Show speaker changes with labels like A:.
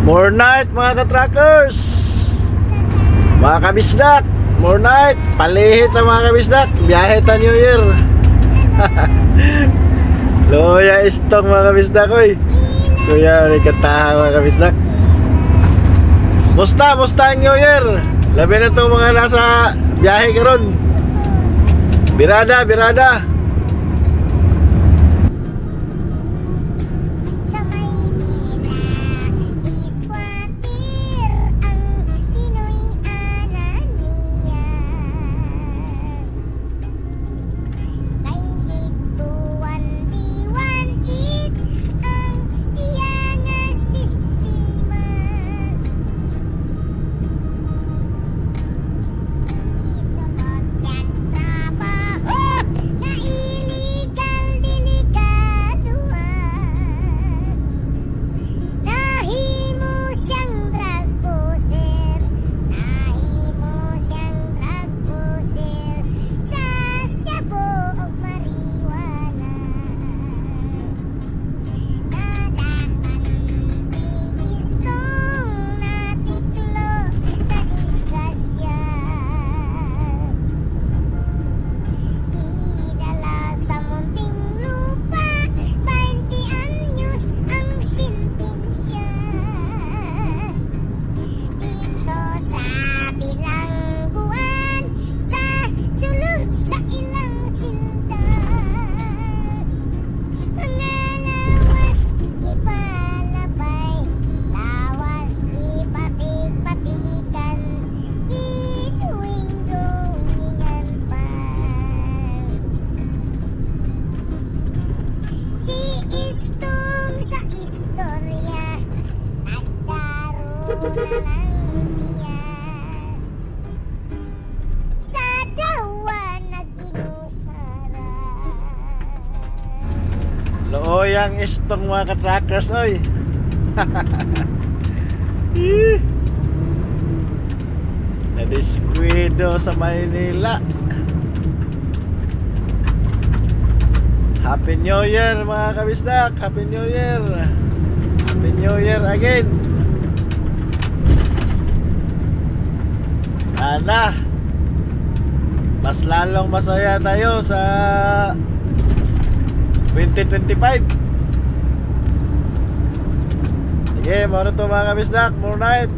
A: More night mga ka-truckers, mga kabisdak. More night, palihit ang mga kabisdak. Biyahe ta New Year. Loya istong mga kabisdak oy. Kuya may kataha mga kabisdak. Musta ang New Year? Labi na itong mga nasa biyahe karon. Birada
B: Sa Maynila, iswatir ang Pinoy ananiya. Kay dituan diwanit ang iya nga sistema. Isulod siyang trabaho na illegal delikaduhan. Nahimo siyang drug pusher, sa Cebu ug marijuana. Nadakan si Istong natiklo na disgrasya. Idala sa munting lupa, 20 anyos ang sentensya. Dito sa bilangguan, sa sulod sa ilang sildan. Mga lawas ipalabay, lawas ipatik-patikan, iduwing-duwingan pa. Si Istong sa istorya, nagdaro na lang siya. Sa dawa nag-inusara.
A: Loyang istong mga ka-truckers oy. Nadiskuido sa Maynila. Happy New Year mga kabisdak. Happy New Year. Happy New Year again. Sana mas lalong masaya tayo sa 2025. Sige, muna to mga kabisdak. More night.